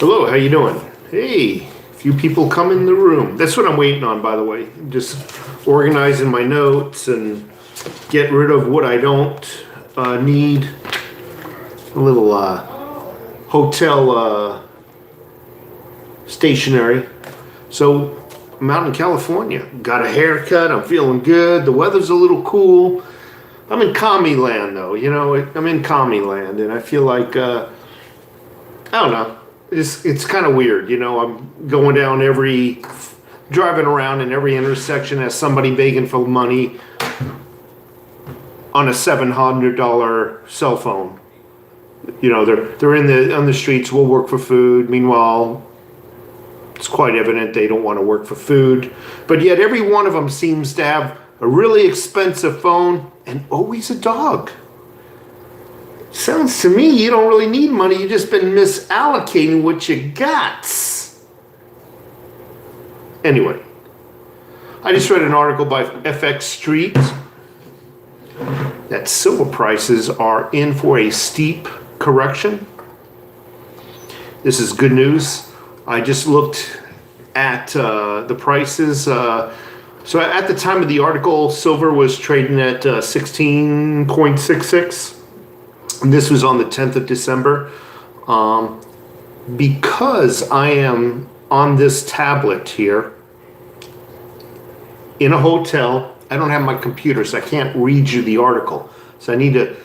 Hello, how you doing? Hey, few people come in the room. That's what I'm waiting on, by the way. Just organizing my notes and get rid of what I don't need. A little hotel stationery. So I'm out in California. Got a haircut. I'm feeling good. The weather's a little cool. I'm in commie land, though. You know, I'm in commie land, and I feel like I don't know. It's kind of weird, you know. I'm going down driving around in every intersection as somebody begging for money on a $700 cell phone. You know, they're on the streets. We'll work for food. Meanwhile, it's quite evident they don't want to work for food. But yet, every one of them seems to have a really expensive phone and always a dog. Sounds to me you don't really need money. You've just been misallocating what you got. Anyway, I just read an article by FX Street that silver prices are in for a steep correction. This is good news. I just looked at the prices. So at the time of the article, silver was trading at 16.66. And this was on the 10th of December. Because I am on this tablet here in a hotel, I don't have my computer, so I can't read you the article. So I need to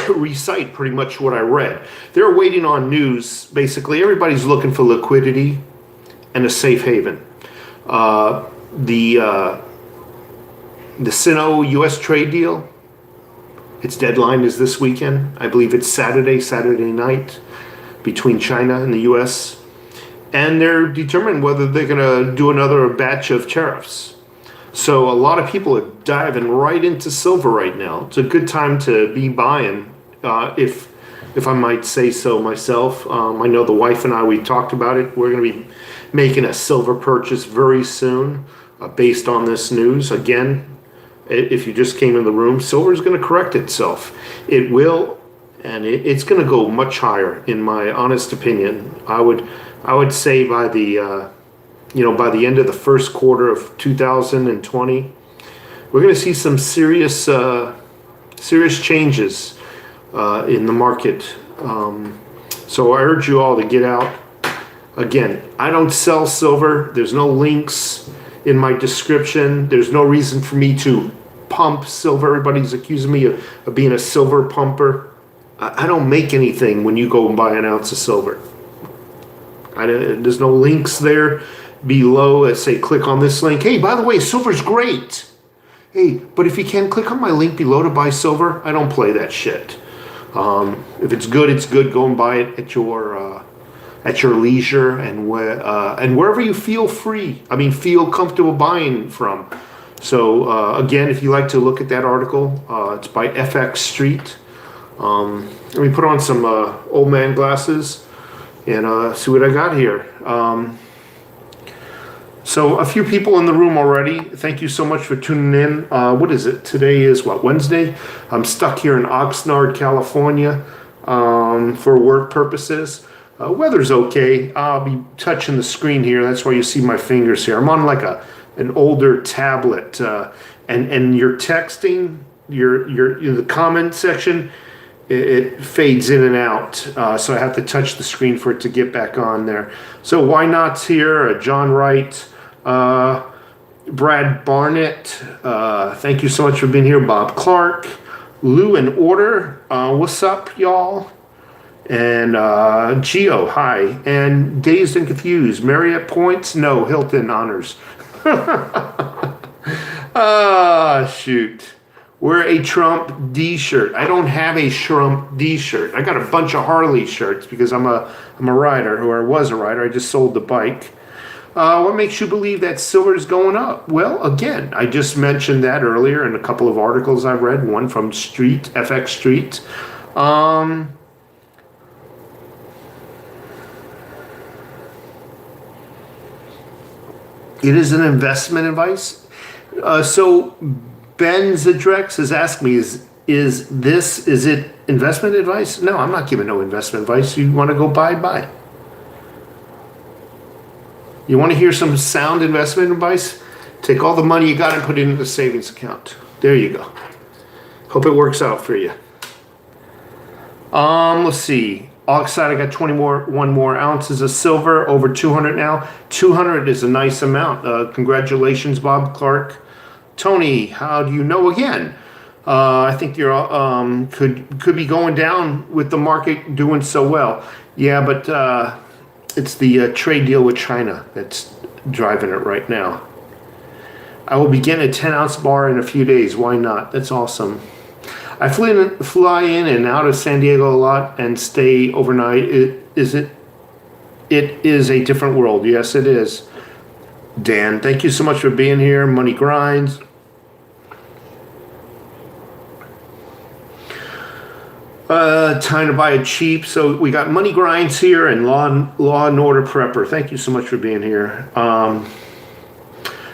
recite pretty much what I read. They're waiting on news. Basically, everybody's looking for liquidity and a safe haven. The Sino-U.S. trade deal, its deadline is this weekend. I believe it's Saturday night, between China and the U.S. And they're determining whether they're going to do another batch of tariffs. So a lot of people are diving right into silver right now. It's a good time to be buying, if I might say so myself. I know the wife and I, we talked about it. We're going to be making a silver purchase very soon, based on this news. Again, if you just came in the room, silver is going to correct itself. It will, and it's going to go much higher, in my honest opinion. I would say by the by the end of the first quarter of 2020, we're going to see some serious changes in the market. So I urge you all to get out. Again, I don't sell silver. There's no links in my description. There's no reason for me to pump silver. Everybody's accusing me of being a silver pumper. I don't make anything when you go and buy an ounce of silver. There's no links there below that say click on this link. Hey, by the way, silver's great. Hey, but if you can, click on my link below to buy silver. I don't play that shit. If it's good, it's good. Go and buy it at your leisure and wherever you feel feel comfortable buying from. So again, if you like to look at that article, it's by FX Street. Let me put on some old man glasses and see what I got here. So a few people in the room already. Thank you so much for tuning in. What is it? Today is Wednesday? I'm stuck here in Oxnard, California, for work purposes. Weather's okay. I'll be touching the screen here. That's why you see my fingers here. I'm on like an older tablet, and you're texting, the comment section, it fades in and out, so I have to touch the screen for it to get back on there. So why not's here? John Wright, Brad Barnett, thank you so much for being here. Bob Clark, Lou and Order, what's up, y'all? And Geo, hi. And Dazed and Confused, Marriott Points, no, Hilton Honors. Shoot. Wear a Trump D shirt. I don't have a Trump D shirt. I got a bunch of Harley shirts because I'm a rider, or I was a rider. I just sold the bike. What makes you believe that silver is going up? Well, again, I just mentioned that earlier in a couple of articles I've read. One from FX Street. It is an investment advice. So Ben Zedrex has asked me, is it investment advice? No, I'm not giving no investment advice. You want to go buy. You want to hear some sound investment advice? Take all the money you got and put it into the savings account. There you go. Hope it works out for you. Let's see. Oxide, I got 1 more ounces of silver, over 200 now. 200 is a nice amount. Congratulations, Bob Clark. Tony, how do you know again? I think you're could be going down with the market doing so well. Yeah, but it's the trade deal with China that's driving it right now. I will begin a 10-ounce bar in a few days. Why not? That's awesome. I fly in and out of San Diego a lot and stay overnight. It is a different world. Yes, it is. Dan, thank you so much for being here. Money grinds. Time to buy it cheap. So we got Money Grinds here and Law and Order Prepper. Thank you so much for being here.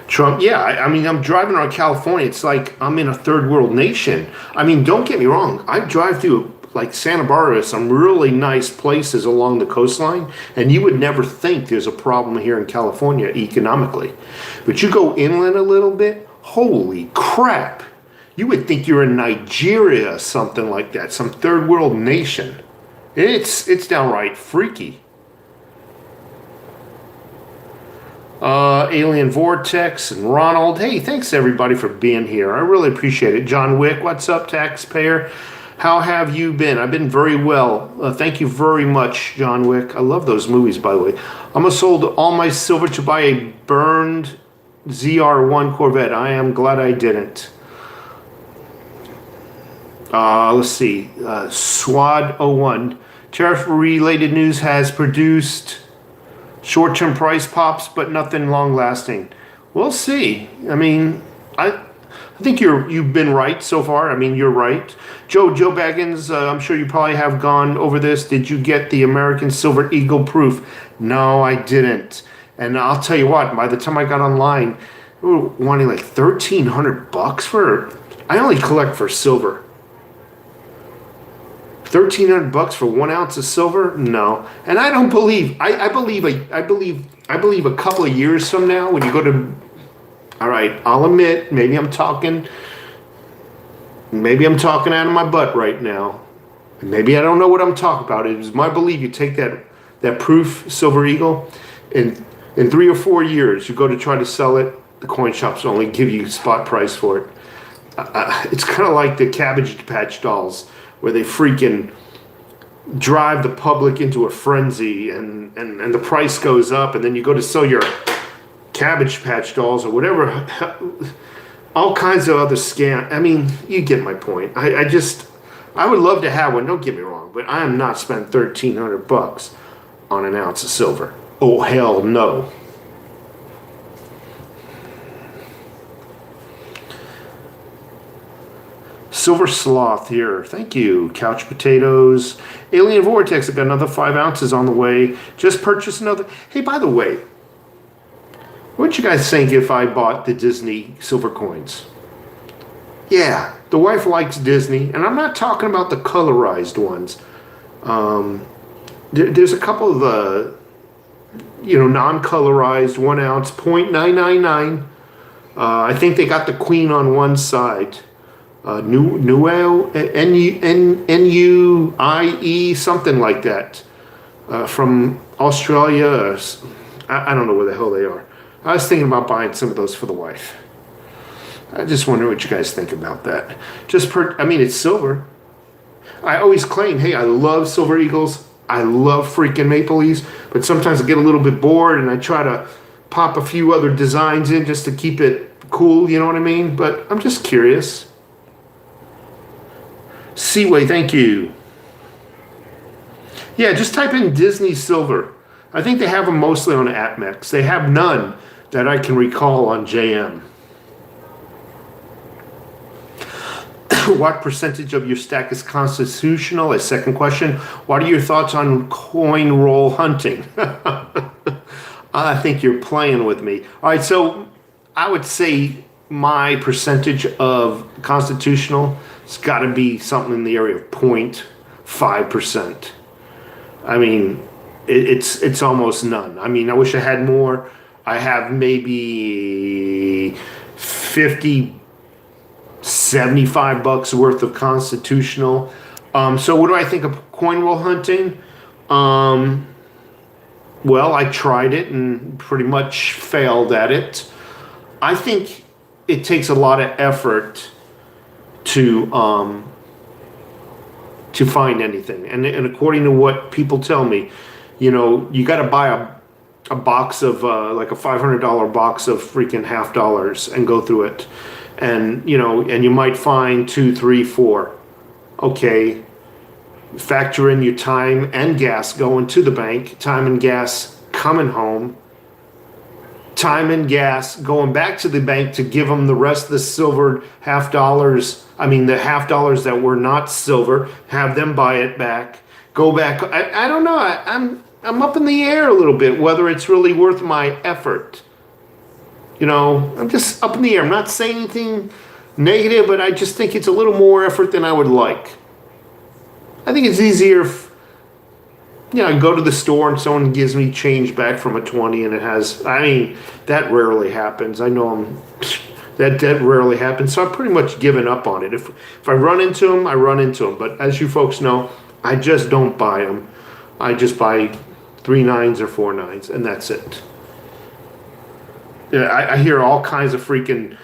Trump, yeah, I mean, I'm driving around California. It's like I'm in a third world nation. I mean, don't get me wrong. I drive through like Santa Barbara, some really nice places along the coastline, and you would never think there's a problem here in California economically. But you go inland a little bit, holy crap. You would think you're in Nigeria or something like that, some third world nation. It's downright freaky. Alien Vortex and Ronald. Hey, thanks everybody for being here. I really appreciate it. John Wick, what's up, taxpayer? How have you been? I've been very well. Thank you very much, John Wick. I love those movies, by the way. Almost sold all my silver to buy a burned ZR1 Corvette. I am glad I didn't. Let's see. SWAD 01. Tariff-related news has produced short-term price pops, but nothing long-lasting. We'll see. I mean, I think you've been right so far. I mean, you're right. Joe Baggins, I'm sure you probably have gone over this. Did you get the American Silver Eagle proof? No, I didn't. And I'll tell you what, by the time I got online, we were wanting like $1,300 for. I only collect for silver. $1,300 for 1 ounce of silver? No. And I don't believe. I believe a couple of years from now, when you go to. All right, I'll admit, maybe I'm talking out of my butt right now. Maybe I don't know what I'm talking about. It is my belief you take that proof Silver Eagle, in 3 or 4 years, you go to try to sell it, the coin shops only give you spot price for it. It's kind of like the Cabbage Patch dolls, where they freaking drive the public into a frenzy, and the price goes up, and then you go to sell your Cabbage Patch dolls or whatever, all kinds of other scam. I mean, you get my point. I would love to have one, don't get me wrong, but I am not spending $1,300 on an ounce of silver. Oh, hell no. Silver Sloth here. Thank you. Couch Potatoes. Alien Vortex. I got another 5 ounces on the way. Just purchased another. Hey, by the way, what'd you guys think if I bought the Disney silver coins? Yeah, the wife likes Disney, and I'm not talking about the colorized ones. There's a couple of non-colorized 1 ounce, 0.999. I think they got the Queen on one side. Nuie, N-U-I-E, something like that, from Australia. I don't know where the hell they are. I was thinking about buying some of those for the wife. I just wonder what you guys think about that. I mean, it's silver. I always claim, hey, I love Silver Eagles. I love freaking Maple Leafs, but sometimes I get a little bit bored and I try to pop a few other designs in just to keep it cool, you know what I mean? But I'm just curious. Seaway, thank you. Yeah, just type in Disney Silver. I think they have them mostly on APMEX. They have none that I can recall on JM. What percentage of your stack is constitutional? A second question. What are your thoughts on coin roll hunting? I think you're playing with me. All right, so I would say my percentage of constitutional It's got to be something in the area of 0.5%. I mean, it's almost none. I mean, I wish I had more. I have maybe 50, $75 worth of constitutional. So what do I think of coin roll hunting? Well, I tried it and pretty much failed at it. I think it takes a lot of effort to find anything, and according to what people tell me, you got to buy a box of like a $500 box of freaking half dollars and go through it, and and you might find 2, 3, 4. Okay, factor in your time and gas going to the bank, time and gas coming home, time and gas going back to the bank to give them the rest of the silvered half dollars. I mean, the half dollars that were not silver, have them buy it back, go back. I don't know. I'm up in the air a little bit whether it's really worth my effort. I'm just up in the air. I'm not saying anything negative, but I just think it's a little more effort than I would like. I think it's easier if, I go to the store and someone gives me change back from a 20 and it has, I mean, that rarely happens. I know that rarely happens. So I've pretty much given up on it. If I run into them, I run into them. But as you folks know, I just don't buy them. I just buy 3 9s or 4 9s, and that's it. Yeah, I hear all kinds of freaking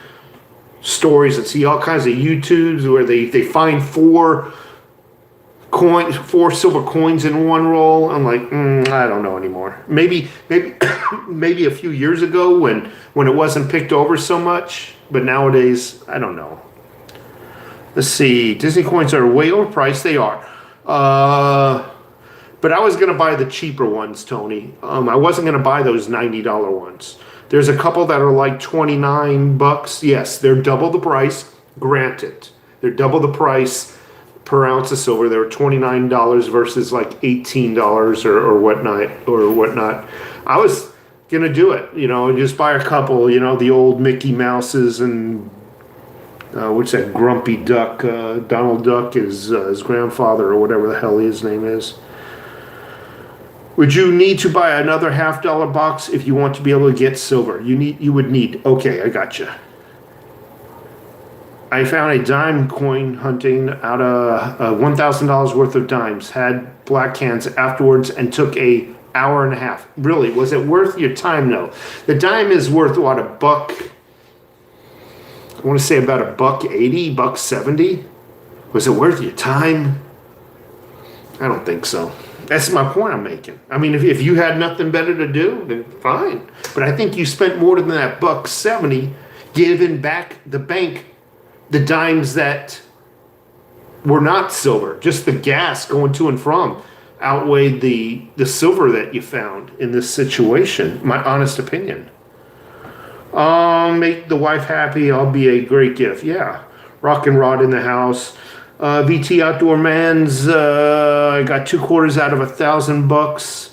stories and see all kinds of YouTubes where they find 4 silver coins in one roll. I'm like, I don't know anymore. Maybe maybe a few years ago when it wasn't picked over so much, but nowadays I don't know. Let's see. Disney coins are way overpriced. They are. But I was gonna buy the cheaper ones, Tony. I wasn't gonna buy those $90 ones. There's a couple that are like $29. Yes, they're double the price. Granted, they're double the price per ounce of silver. They were $29 versus like $18 or whatnot. I was gonna do it, just buy a couple, the old Mickey Mouses and what's that grumpy duck? Donald Duck is his grandfather or whatever the hell his name is. Would you need to buy another half dollar box if you want to be able to get silver? You would need. Okay, I gotcha. I found a dime coin hunting out of $1,000 worth of dimes. Had black cans afterwards and took a hour and a half. Really, was it worth your time? No. The dime is worth what, $1? I want to say about $1.80, $1.70. Was it worth your time? I don't think so. That's my point I'm making. I mean, if you had nothing better to do, then fine. But I think you spent more than that $1.70 giving back the bank the dimes that were not silver. Just the gas going to and from outweighed the silver that you found in this situation. My honest opinion. Make the wife happy. I'll be a great gift. Yeah. Rock and rod in the house. VT Outdoor Man's, I got 2 quarters out of $1,000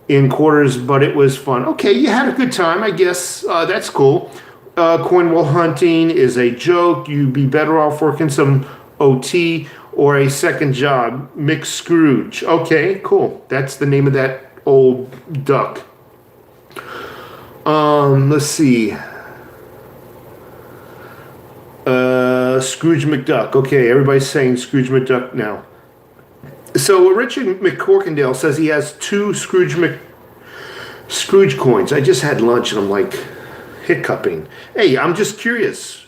in quarters, but it was fun. Okay, you had a good time, I guess. That's cool. Coin roll hunting is a joke. You'd be better off working some OT or a second job. Mick Scrooge. Okay, cool. That's the name of that old duck. Let's see. Scrooge McDuck. Okay, everybody's saying Scrooge McDuck now. So Richard McCorkindale says he has 2 Scrooge coins. I just had lunch and I'm like hiccuping. Hey, I'm just curious.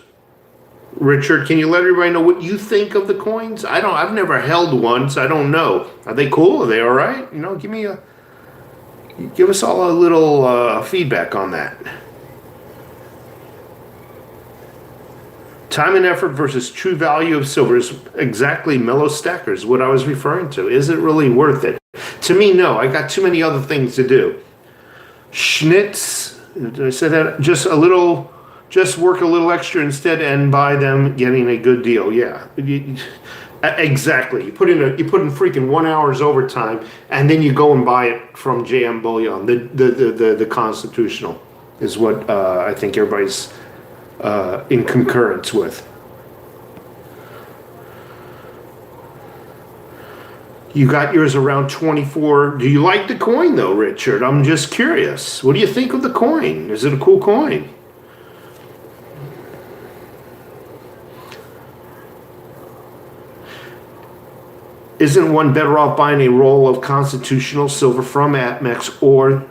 Richard, can you let everybody know what you think of the coins? I've never held one, so I don't know. Are they cool? Are they all right? Give us all a little feedback on that. Time and effort versus true value of silver is exactly mellow stackers, what I was referring to. Is it really worth it? To me, no. I got too many other things to do. Schnitz, did I say that? Just work a little extra instead and buy them getting a good deal. Yeah. Exactly. You put in freaking 1 hour's overtime and then you go and buy it from JM Bullion. The constitutional is what I think everybody's in concurrence with. You got yours around 24. Do you like the coin though, Richard? I'm just curious. What do you think of the coin? Is it a cool coin? Isn't one better off buying a roll of constitutional silver from APMEX or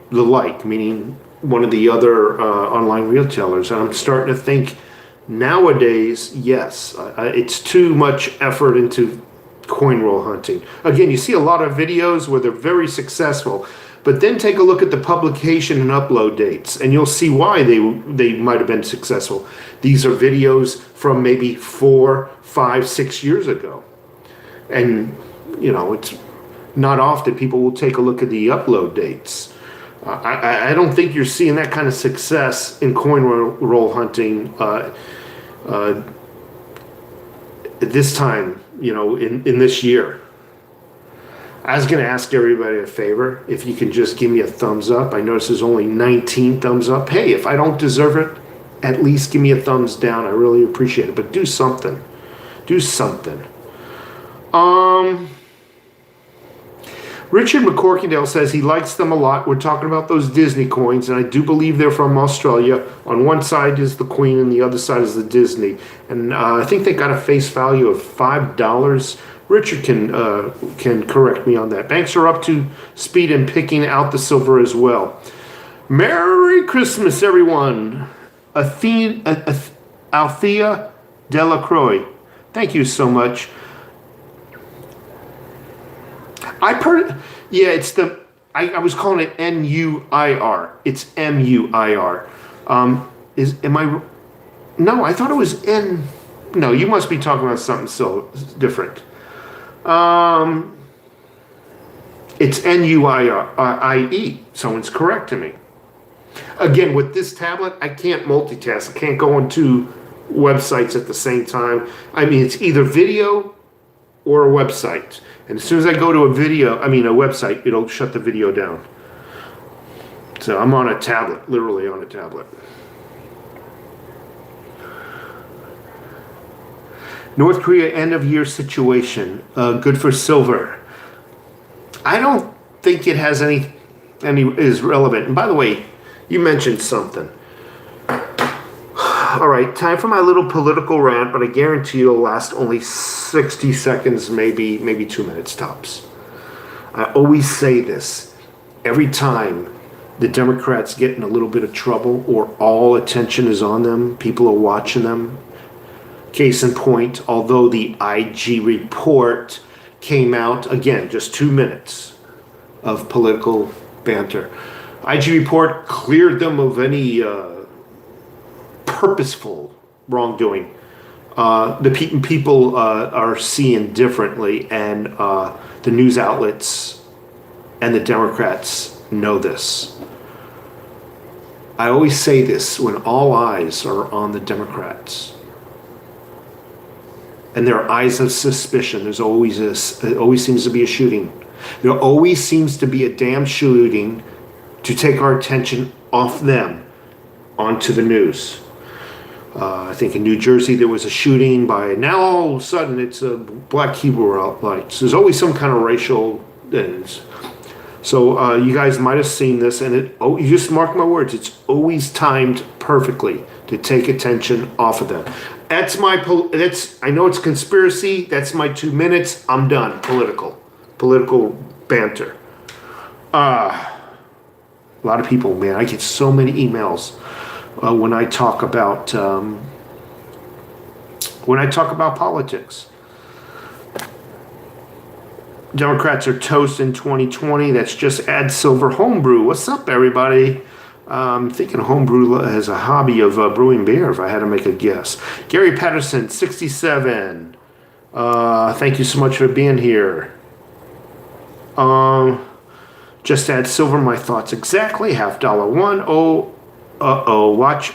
the like, meaning one of the other online retailers? And I'm starting to think nowadays, yes, it's too much effort into coin roll hunting. Again, you see a lot of videos where they're very successful, but then take a look at the publication and upload dates, and you'll see why they might have been successful. These are videos from maybe 4, 5, 6 years ago. And, you know, it's not often people will take a look at the upload dates. I don't think you're seeing that kind of success in coin roll hunting this time, you know, in this year. I was going to ask everybody a favor. If you can just give me a thumbs up. I notice there's only 19 thumbs up. Hey, if I don't deserve it, at least give me a thumbs down. I really appreciate it. But do something. Do something. Richard McCorkindale says he likes them a lot. We're talking about those Disney coins, and I do believe they're from Australia. On one side is the Queen, and the other side is the Disney. And I think they got a face value of $5. Richard can correct me on that. Banks are up to speed in picking out the silver as well. Merry Christmas, everyone. Althea Delacroix. Thank you so much. It's the, I was calling it N-U-I-R. It's M-U-I-R. No, I thought it was N. No, you must be talking about something so different. It's N-U-I-R-I-E. Someone's correcting me. Again, with this tablet, I can't multitask. I can't go on 2 websites at the same time. I mean, it's either video or a website. And as soon as I go to a website, it'll shut the video down. So I'm on a tablet, literally on a tablet. North Korea end of year situation, good for silver. I don't think it has any is relevant. And by the way, you mentioned something. All right, time for my little political rant, but I guarantee it'll last only 60 seconds, maybe 2 minutes tops. I always say this every time the Democrats get in a little bit of trouble or all attention is on them, people are watching them. Case in point, although the IG report came out, again, just 2 minutes of political banter. IG report cleared them of any purposeful wrongdoing. The people are seeing differently, and the news outlets and the Democrats know this. I always say this when all eyes are on the Democrats. And there are eyes of suspicion. There's always it always seems to be a shooting. There always seems to be a damn shooting to take our attention off them onto the news. I think in New Jersey there was a shooting by, now all of a sudden it's a black Hebrew lights. There's always some kind of racial things. So you guys might have seen this, and you just mark my words, it's always timed perfectly to take attention off of them. I know it's conspiracy, that's my 2 minutes, I'm done. Political banter. A lot of people, man, I get so many emails when I talk about politics. Democrats are toast in 2020. That's just add silver homebrew. What's up, everybody? I'm thinking homebrew as a hobby of brewing beer, if I had to make a guess. Gary Patterson, 67. Thank you so much for being here. Just add silver, my thoughts exactly. $1. Watch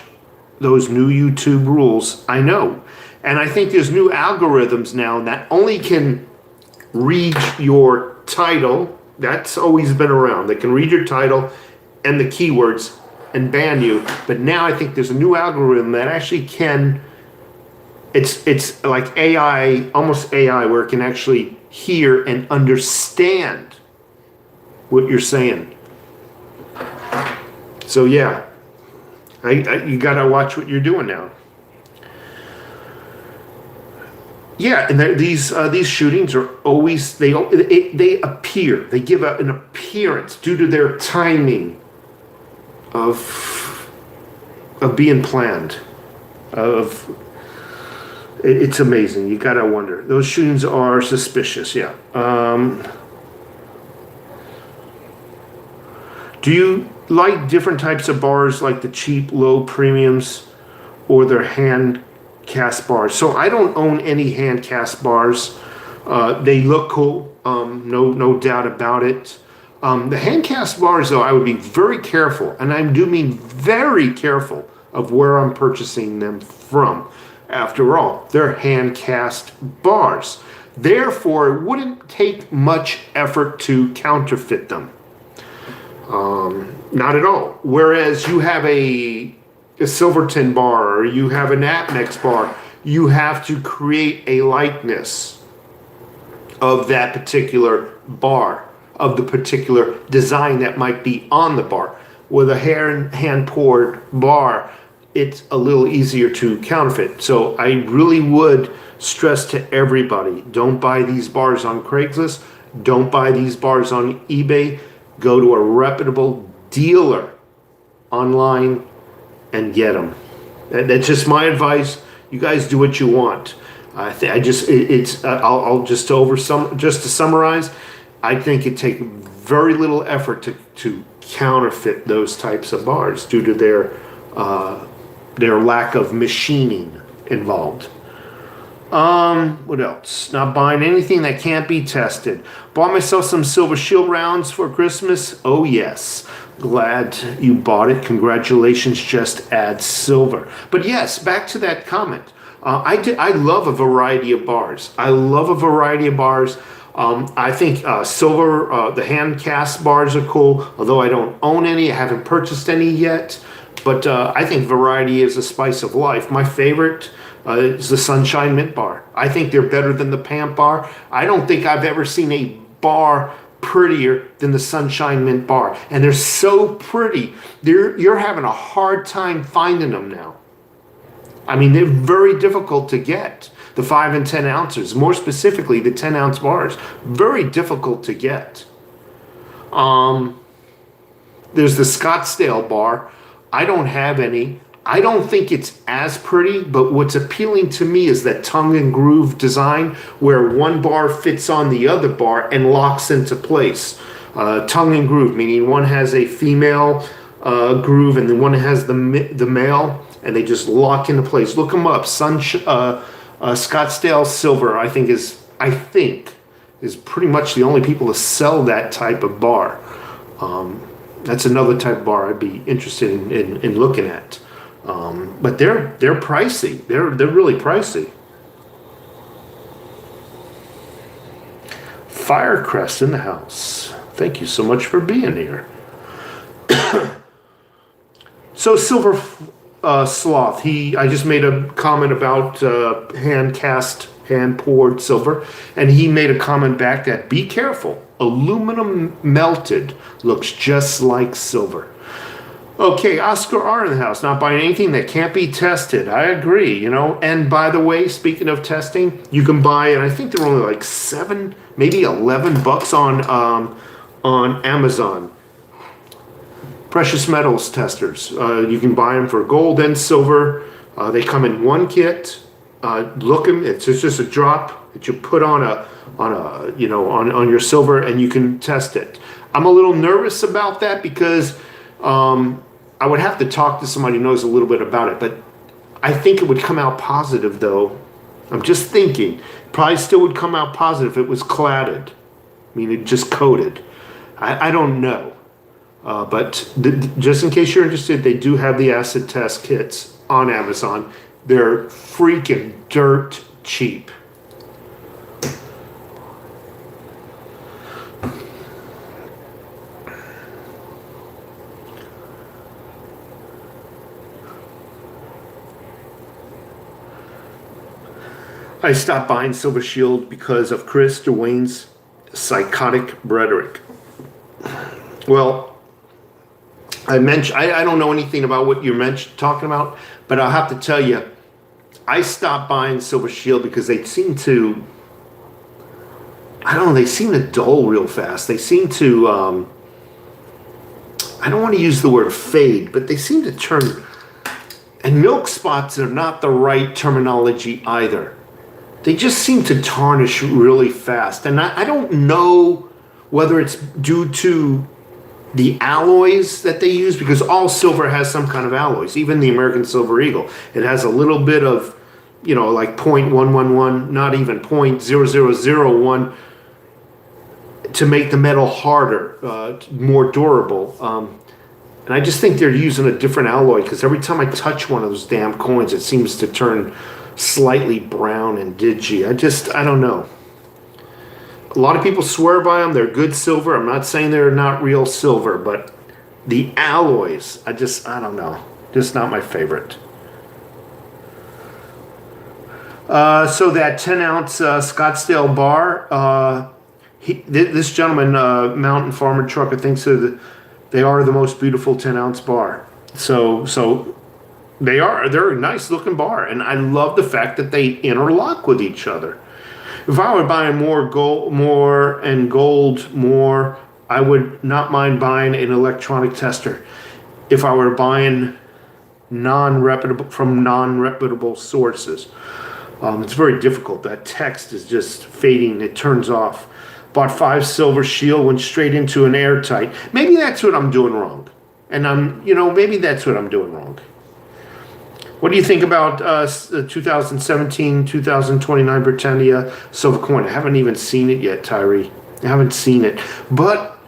those new YouTube rules. I know. And I think there's new algorithms now that only can read your title. That's always been around. They can read your title and the keywords and ban you. But now I think there's a new algorithm that actually can, it's like AI, almost AI, where it can actually hear and understand what you're saying. So yeah, you gotta watch what you're doing now. Yeah, and these shootings are always they appear, they give an appearance due to their timing of being planned. It's amazing. You gotta wonder. Those shootings are suspicious. Yeah. Do you like different types of bars, like the cheap, low premiums, or their hand cast bars? So I don't own any hand cast bars. They look cool. No doubt about it. The hand cast bars, though, I would be very careful, and I do mean very careful of where I'm purchasing them from. After all, they're hand cast bars. Therefore, it wouldn't take much effort to counterfeit them. Not at all. Whereas you have a Silverton bar, or you have an Apnex bar, you have to create a likeness of that particular bar, of the particular design that might be on the bar. With a hand poured bar, it's a little easier to counterfeit. So I really would stress to everybody, don't buy these bars on Craigslist, don't buy these bars on eBay. Go to a reputable dealer online and get them. That's just my advice. You guys do what you want. I'll just to summarize, I think it takes very little effort to counterfeit those types of bars due to their lack of machining involved. What else? Not buying anything that can't be tested. Bought myself some Silver Shield rounds for Christmas. Oh yes. Glad you bought it. Congratulations. Just add silver. But yes, back to that comment. I love a variety of bars. I think silver, the hand cast bars are cool, although I don't own any. I haven't purchased any yet. But I think variety is a spice of life. My favorite is the Sunshine Mint bar. I think they're better than the Pamp bar. I don't think I've ever seen a bar prettier than the Sunshine Mint bar. And they're so pretty. You're having a hard time finding them now. I mean, they're very difficult to get. The 5 and 10 ounces, more specifically the 10 ounce bars, very difficult to get. There's the Scottsdale bar. I don't have any. I don't think it's as pretty, but what's appealing to me is that tongue and groove design where one bar fits on the other bar and locks into place. Tongue and groove, meaning one has a female groove and then one has the male, and they just lock into place. Look them up. Scottsdale Silver, I think is pretty much the only people to sell that type of bar. That's another type of bar I'd be interested in looking at. But they're pricey. They're really pricey. Firecrest in the house. Thank you so much for being here. So Silver Sloth, I just made a comment about hand cast, hand poured silver, and he made a comment back that be careful. Aluminum melted looks just like silver. Okay, Oscar R in the house, not buying anything that can't be tested. I agree, And by the way, speaking of testing, you can buy, and I think they're only like $7, maybe $11 on Amazon. Precious metals testers. You can buy them for gold and silver. They come in one kit. It's just a drop that you put on your silver, and you can test it. I'm a little nervous about that because I would have to talk to somebody who knows a little bit about it, but I think it would come out positive, though. I'm just thinking. Probably still would come out positive if it was cladded. I mean, it just coated. I don't know. But just in case you're interested, they do have the acid test kits on Amazon. They're freaking dirt cheap. I stopped buying Silver Shield because of Chris Dwayne's psychotic rhetoric. Well, I don't know anything about what you're talking about, but I'll have to tell you, I stopped buying Silver Shield because they seem to, I don't know, they seem to dull real fast. They seem to, I don't want to use the word fade, but they seem to turn, and milk spots are not the right terminology either. They just seem to tarnish really fast. And I don't know whether it's due to the alloys that they use, because all silver has some kind of alloys. Even the American Silver Eagle, it has a little bit of, like 0.111, not even 0.0001, to make the metal harder, more durable. And I just think they're using a different alloy, because every time I touch one of those damn coins, it seems to turn slightly brown and dingy. I don't know. A lot of people swear by them. They're good silver. I'm not saying they're not real silver, but the alloys, I don't know. Just not my favorite. So that 10-ounce Scottsdale bar, this gentleman, Mountain Farmer Trucker, thinks they are the most beautiful 10-ounce bar. So they're a nice looking bar, and I love the fact that they interlock with each other. If I were buying more gold, I would not mind buying an electronic tester. If I were buying from non-reputable sources, it's very difficult. That text is just fading. It turns off. Bought 5 Silver Shield, went straight into an airtight. Maybe that's what I'm doing wrong. And maybe that's what I'm doing wrong. What do you think about the 2017, 2029 Britannia silver coin? I haven't even seen it yet, Tyree. I haven't seen it. But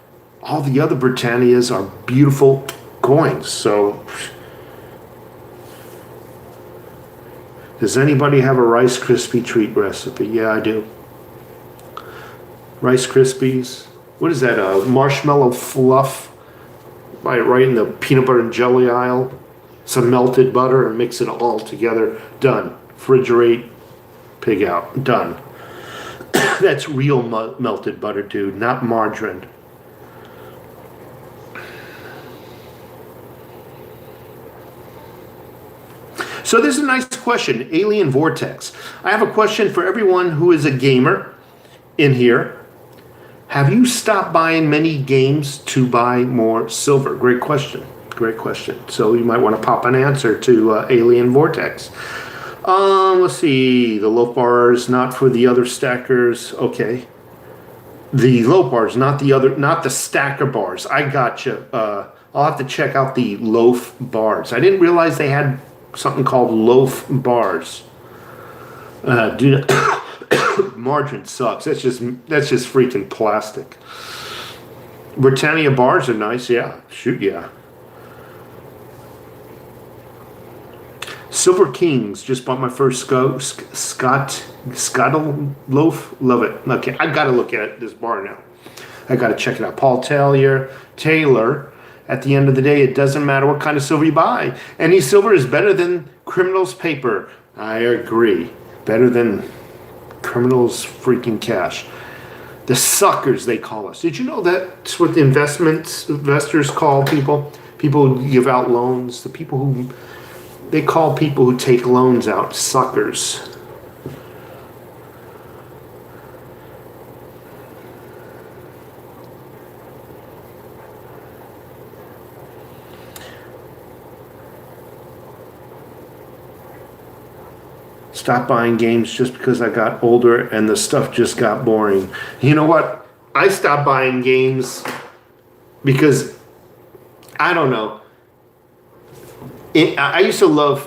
all the other Britannias are beautiful coins. So, does anybody have a Rice Krispie treat recipe? Yeah, I do. Rice Krispies. What is that? Marshmallow fluff. Buy it right in the peanut butter and jelly aisle. Some melted butter and mix it all together. Done. Refrigerate. Pig out. Done. That's real melted butter, dude, not margarine. So this is a nice question. Alien Vortex. I have a question for everyone who is a gamer in here. Have you stopped buying many games to buy more silver? Great question. Great question. So you might want to pop an answer to Alien Vortex. Let's see. The loaf bars, not for the other stackers. Okay. The loaf bars, not the stacker bars. I gotcha. I'll have to check out the loaf bars. I didn't realize they had something called loaf bars. Margarine sucks. That's just freaking plastic. Britannia bars are nice. Yeah. Shoot, yeah. Silver Kings, just bought my first Scottle loaf. Love it. Okay, I gotta look at this bar now. I gotta check it out. Paul Taylor. At the end of the day, it doesn't matter what kind of silver you buy. Any silver is better than criminals' paper. I agree. Better than criminals' freaking cash. The suckers, they call us. Did you know that's what the investors call people? People who give out loans. They call people who take loans out suckers. Stop buying games just because I got older and the stuff just got boring. You know what? I stopped buying games because, I don't know. I used to love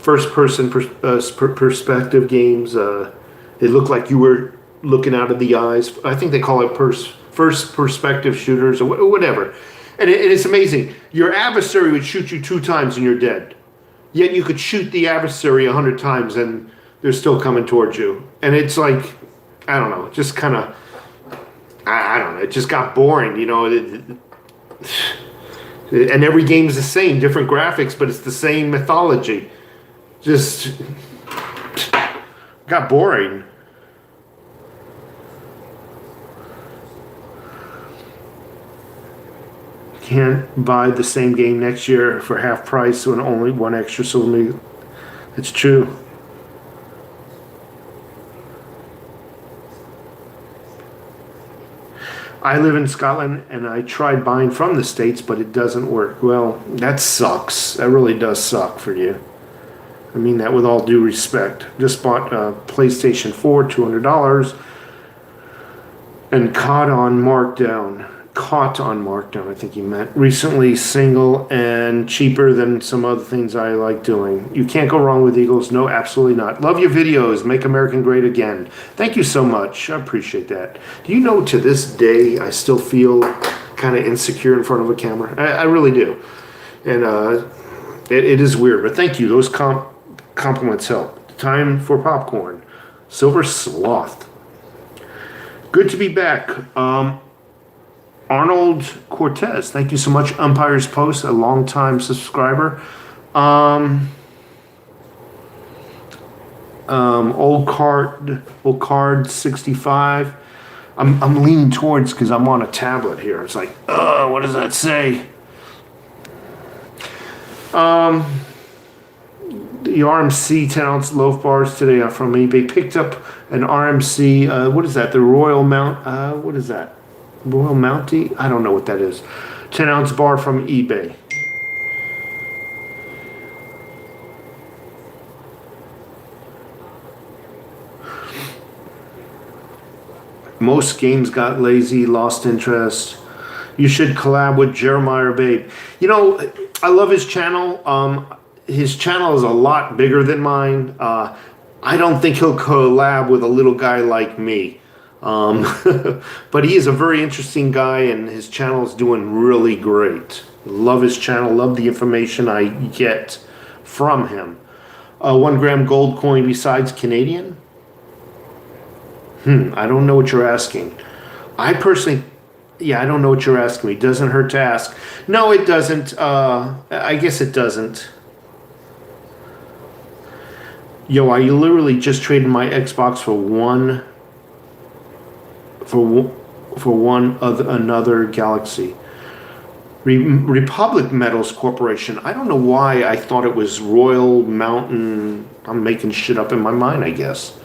first-person perspective games. It looked like you were looking out of the eyes. I think they call it first perspective shooters or whatever. And it's amazing. Your adversary would shoot you 2 times and you're dead. Yet you could shoot the adversary 100 times and they're still coming towards you. And it's like, I don't know, just kind of, I don't know, it just got boring, And every game is the same, different graphics, but it's the same mythology. Just, Got boring. Can't buy the same game next year for half price when only one extra silver. It's true. I live in Scotland and I tried buying from the States, but it doesn't work. Well, that sucks. That really does suck for you. I mean that with all due respect. Just bought a PlayStation 4, $200, and caught on markdown. Caught on markdown, I think he meant. Recently single and cheaper than some other things I like doing. You can't go wrong with Eagles. No, absolutely not. Love your videos. Make American great again. Thank you so much. I appreciate that. Do you know to this day I still feel kind of insecure in front of a camera? I really do. And it is weird. But thank you. Those compliments help. Time for popcorn. Silver Sloth. Good to be back. Arnold Cortez, thank you so much. Umpire's Post, a long-time subscriber. Old card 65. I'm leaning towards because I'm on a tablet here. It's like, what does that say? The RMC 10-ounce loaf bars today are from eBay. Picked up an RMC. What is that? The Royal Mount. What is that? Royal Mountie? I don't know what that is. 10-ounce bar from eBay. Most games got lazy, lost interest. You should collab with Jeremiah Babe. You know, I love his channel. His channel is a lot bigger than mine. I don't think he'll collab with a little guy like me. But he is a very interesting guy and his channel is doing really great. Love his channel, love the information I get from him. 1 gram gold coin besides Canadian? I don't know what you're asking. I personally, I don't know what you're asking me. Doesn't hurt to ask. No, it doesn't. I guess it doesn't. Yo, I literally just traded my Xbox for another Galaxy. Republic Metals Corporation. I don't know why I thought it was Royal Mountain. I'm making shit up in my mind, I guess.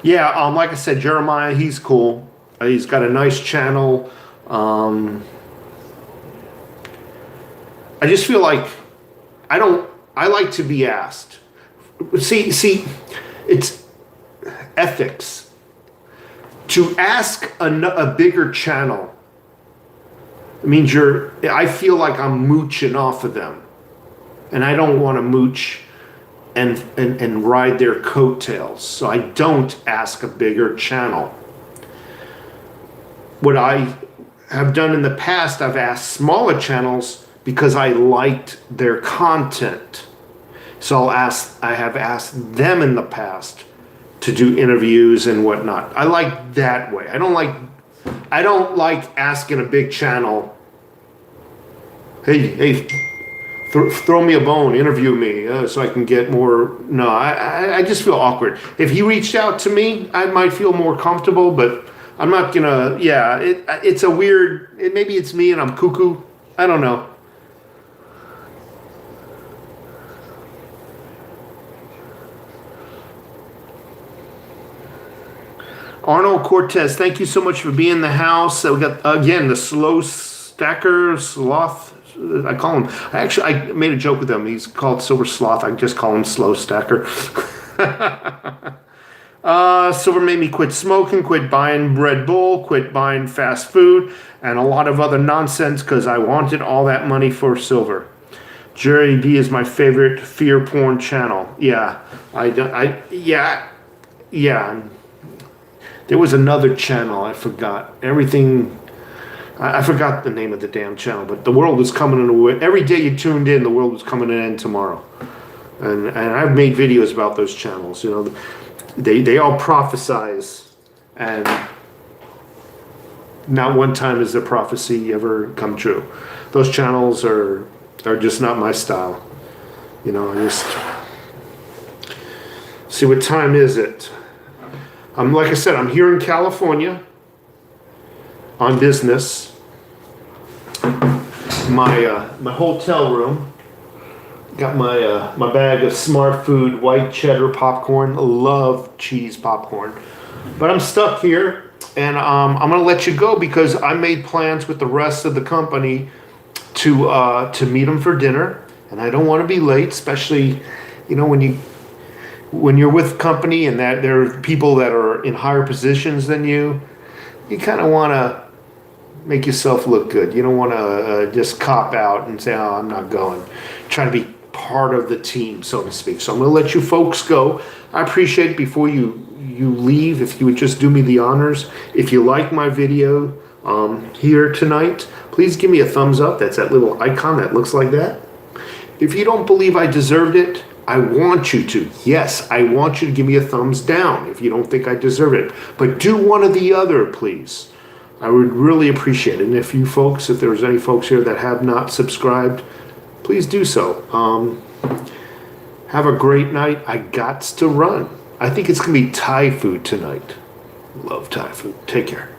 Yeah, like I said, Jeremiah, he's cool. He's got a nice channel. I just feel like I like to be asked. See, it's ethics. To ask a bigger channel means I feel like I'm mooching off of them. And I don't want to mooch and ride their coattails. So I don't ask a bigger channel. What I have done in the past, I've asked smaller channels because I liked their content. So I have asked them in the past to do interviews and whatnot. I like that way. I don't like asking a big channel, hey, throw me a bone, interview me, so I can get more. No, I just feel awkward. If he reached out to me, I might feel more comfortable, but I'm not gonna. Yeah, it's a weird. Maybe it's me and I'm cuckoo. I don't know. Arnold Cortez, thank you so much for being in the house. We got, again, the slow stacker, sloth. I call him. I made a joke with him. He's called Silver Sloth. I just call him Slow Stacker. Silver made me quit smoking, quit buying Red Bull, quit buying fast food, and a lot of other nonsense because I wanted all that money for silver. Jerry B is my favorite fear porn channel. Yeah, yeah. There was another channel, I forgot. I forgot the name of the damn channel, but the world was coming in away. Every day you tuned in, the world was coming to an end tomorrow. And I've made videos about those channels. You know, they all prophesize, and not one time has their prophecy ever come true. Those channels are just not my style. You know, See, what time is it? Like I said, I'm here in California on business. My hotel room. Got my bag of Smart Food white cheddar popcorn. Love cheese popcorn. But I'm stuck here, and I'm gonna let you go because I made plans with the rest of the company to meet them for dinner, and I don't want to be late, especially, you know, when you're with company and that there are people that are in higher positions than you. You kind of want to make yourself look good. You don't want to just cop out and say, "Oh, I'm not going." Try to be part of the team, so to speak. So I'm going to let you folks go. I appreciate it. Before you leave, if you would just do me the honors. If you like my video here tonight, please give me a thumbs up. That's that little icon that looks like that. If you don't believe I deserved it, I want you to. Yes, I want you to give me a thumbs down if you don't think I deserve it. But do one or the other, please. I would really appreciate it. And if there's any folks here that have not subscribed, please do so. Have a great night. I gots to run. I think it's going to be Thai food tonight. Love Thai food. Take care.